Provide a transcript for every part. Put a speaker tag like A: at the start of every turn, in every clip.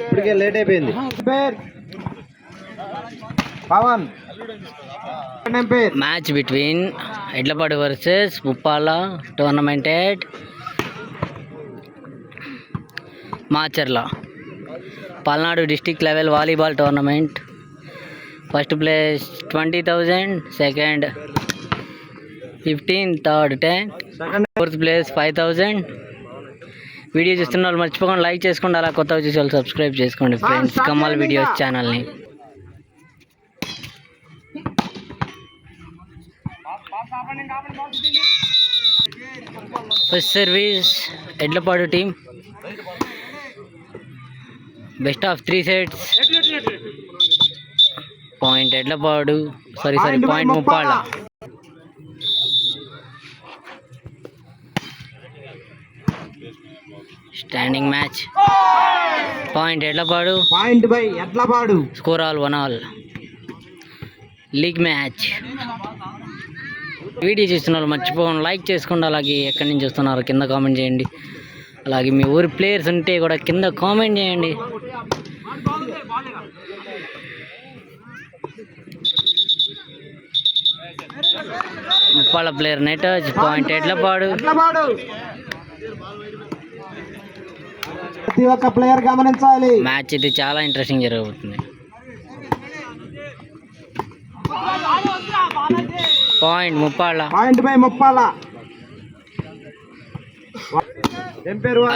A: ఇప్పటికే లేట్ అయిపోయింది. పవన్
B: match between Edlapadu versus Muppala tournament at Macherla Palnadu district level volleyball tournament. First place 20,000, second 15, third 10, fourth place 5,000. Video చూస్తున్న వాళ్ళు మర్చిపోకుండా లైక్ చేసుకోండి, అలా కొత్తగా చూసే వాళ్ళు సబ్స్క్రైబ్ చేసుకోండి ఫ్రెండ్స్ కమల్ వీడియోస్ ఛానల్ని. First service Edlapadu team, best of 3 sets. Point Edlapadu, sorry point Muppalla. Standing match, point Edlapadu,
A: point by Edlapadu,
B: score all 1-1. League match. Video చూస్తున్న వాళ్ళు మర్చిపోకుండా లైక్ చేసుకోండి, అలాగే ఎక్కడి నుంచి చూస్తున్నారో కింద కామెంట్ చేయండి, అలాగే మీ ఊరి ప్లేయర్స్ ఉంటే కూడా కింద కామెంట్ చేయండి. Muppalla player net, point Edlapadu.
A: ప్రతి ఒక్క ప్లేయర్ గమనించాలి,
B: మ్యాచ్ ఇది చాలా ఇంట్రెస్టింగ్ జరగబోతుంది. Point Muppalla,
A: point by Muppalla.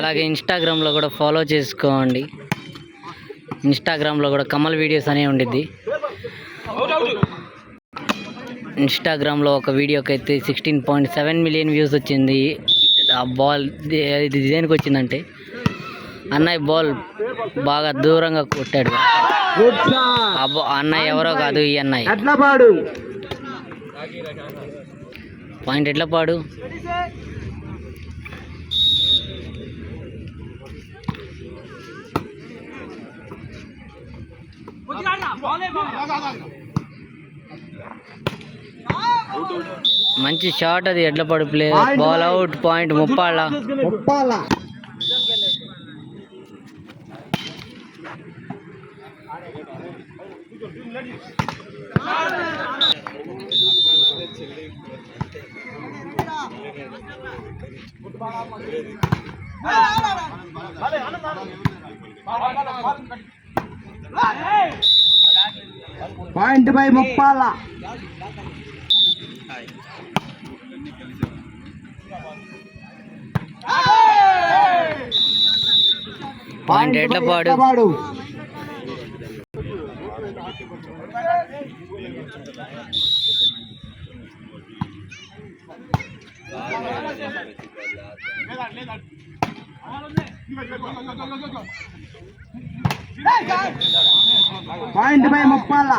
B: అలాగే ఇన్స్టాగ్రామ్లో కూడా ఫాలో చేసుకోండి. ఇన్స్టాగ్రామ్లో కూడా కమల్ వీడియోస్ అనే ఉండిద్ది. ఇన్స్టాగ్రామ్లో ఒక వీడియోకి అయితే 16.7 మిలియన్ వ్యూస్ వచ్చింది. ఆ బాల్ ఇది దేనికి వచ్చిందంటే అన్నయ్య బాల్ బాగా దూరంగా కొట్టాడు. అన్నయ్య ఎవరో కాదు, ఈ అన్నయ్య. పాయింట్ ఎడ్లపాడు. మంచి షాట్ అది, Edlapadu play, ball out. Point Muppalla.
A: Point by Muppalla.
B: Point Edlapadu.
A: Point by Muppalla.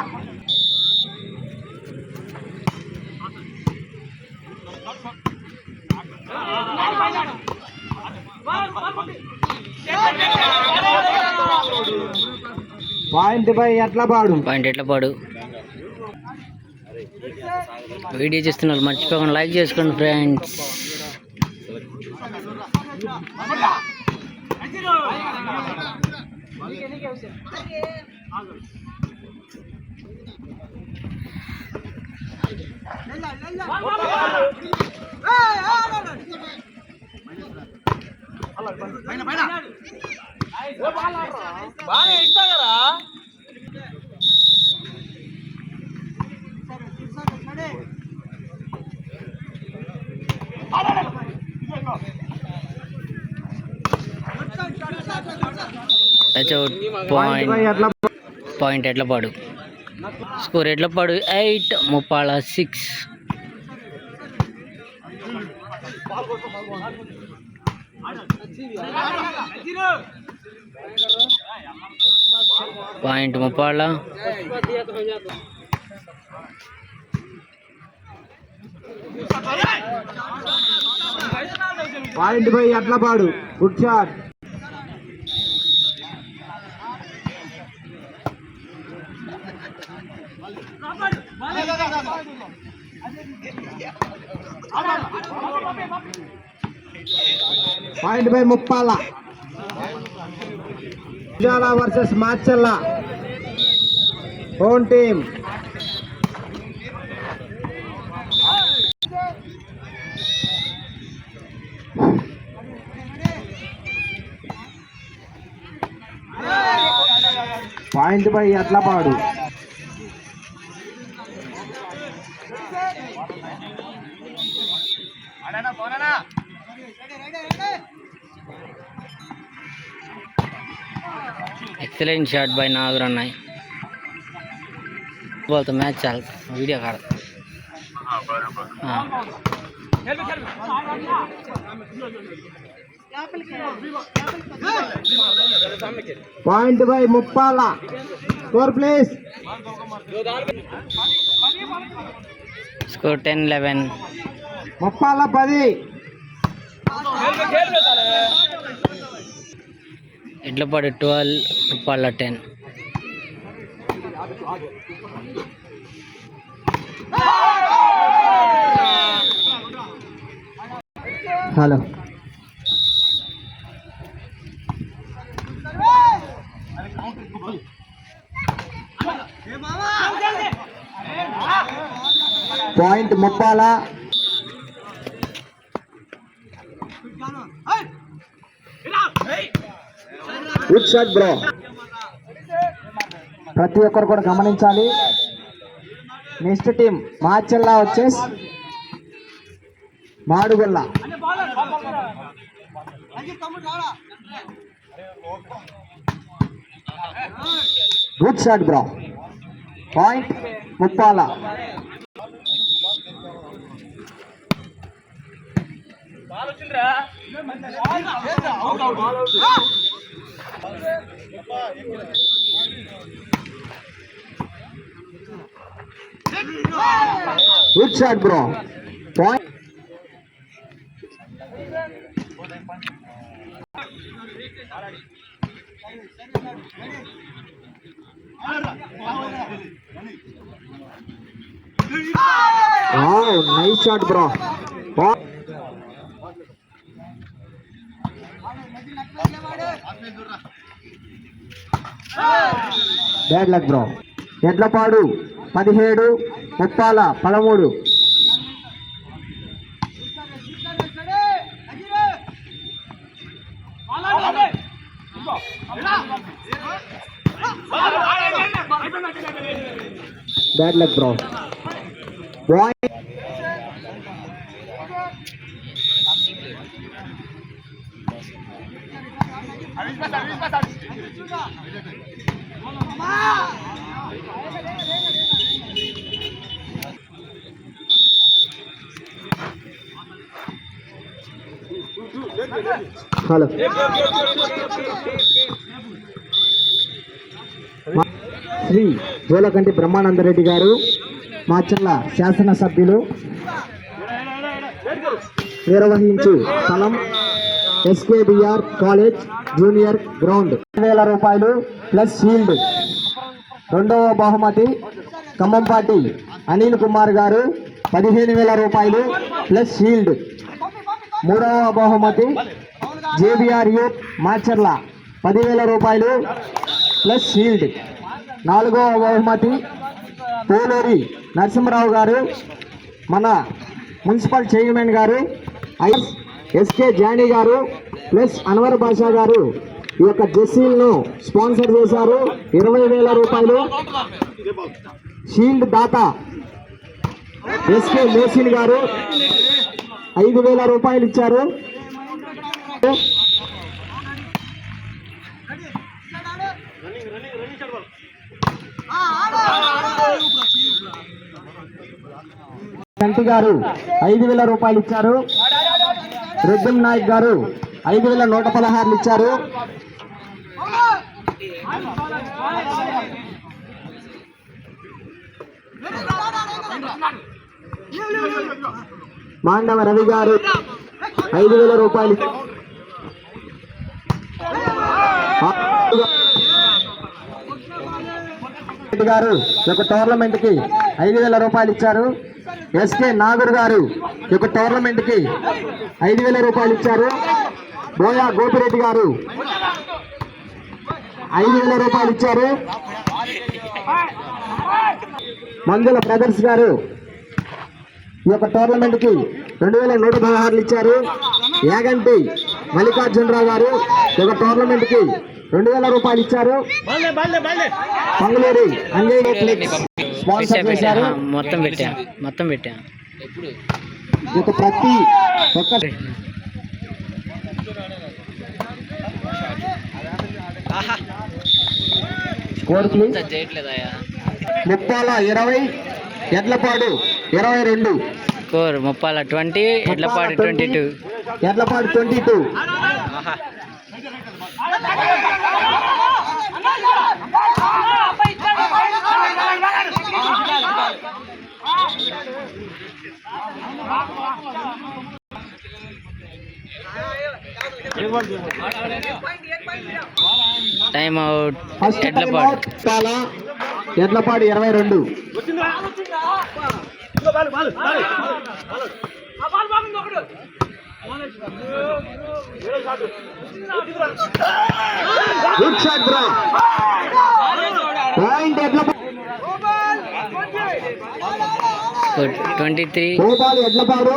A: Point by Edlapadu,
B: point Edlapadu. Video చూస్తున్న వాళ్ళు మర్చిపోకుండా లైక్ చేసుకోండి friends. Point Edlapadu. Score Edlapadu 8, Muppalla 6. Point Muppalla.
A: Point by Edlapadu, good shot. Point by Muppala versus Macherla home team. Point by Edlapadu.
B: Excellent shot bye नागर अण्णाई. बोलतो match चाल video काढ.
A: Point by Muppala. Score please.
B: Score 10-11.
A: Muppala 10.
B: Edlapadu 12, Muppalla 10.
A: Hello point Muppala. Good shot bro. ప్రతి ఒక్కరు కూడా గమనించాలి. Next team Macherla వచ్చేసి Madugula. Good shot bro. Point Muppala. Good shot bro. Point nice shot bro. Bad luck bro. Edlapadu 17, Muppala 13. Bad luck bro. Hello Shri Jolakanti Brahmananda Reddy garu Macherla శాసనసభ్యులు నిర్వహించు స్థలం SKBR college junior ground. 10,000 రూపాయలు plus shield. రెండవ బహుమతి ఖమ్మంపాటి అనిల్ కుమార్ గారు 15,000 రూపాయలు ప్లస్ షీల్డ్. మూడవ బహుమతి జేబిఆర్ యూత్ మాచర్ల 10,000 రూపాయలు ప్లస్ షీల్డ్. నాలుగవ బహుమతి పోలూరి నరసింహరావు గారు మన మున్సిపల్ చైర్మన్ గారు ఎస్కే జానీ గారు ప్లస్ అన్వర్ బాషా గారు ఈ యొక్క జెర్సీలను స్పాన్సర్ చేశారు. 20,000 రూపాయలు. షీల్డ్ దాత ఎస్కే మోసిన్ గారు 5,000 రూపాయలు ఇచ్చారు. కంటి గారు 5,000 రూపాయలు ఇచ్చారు. రెడ్డం నాయక్ గారు 5,116 ఇచ్చారు. మాండవ రవి గారు 5,000 రూపాయలు. రెడ్డి గారు ఈ యొక్క టోర్నమెంట్ కి 5,000 రూపాయలు ఇచ్చారు. ఎస్కే నాగూర్ గారు ఈ యొక్క టోర్నమెంట్ కి 5,000 రూపాయలు ఇచ్చారు. బోయా గోపిరెడ్డి గారు 5,000 రూపాయలు ఇచ్చారు. మందుల బ్రదర్స్ గారు ఈ యొక్క టోర్నమెంట్ కి 2,116 ఇచ్చారు. యాగంటి మల్లికార్జునరావు గారు ఈ యొక్క టోర్నమెంట్ కి 2,000 రూపాయలు ఇచ్చారు. మంగళూరి అంజయ్య ఫ్లెక్స్ స్పాన్సర్ చేశారు.
B: మొత్తం పెట్టా
A: ఈ యొక్క ప్రతి ఒక్క score please. Muppala 20, Edlapadu 22.
B: Score Muppala 20, Edlapadu 22.
A: Edlapadu 22.
B: Time out.
A: First
B: Edlapadu
A: Edlapadu 22. Good shot bro. Point Edlapadu.
B: 23
A: Gopal Edlapadu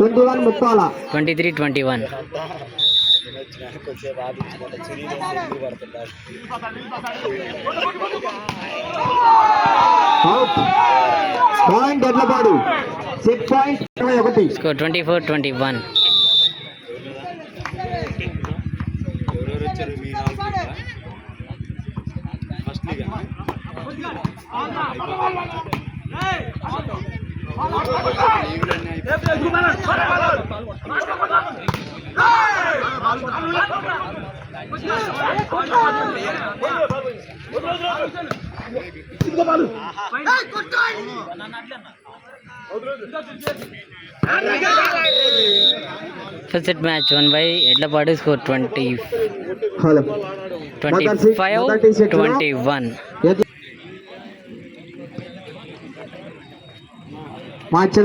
A: 21 Muppala.
B: 23-21.
A: Out. Point Edlapadu. 6 point 21.
B: Score 24-21. First set match 1 by Edlapadu. Score 25-21.
A: Match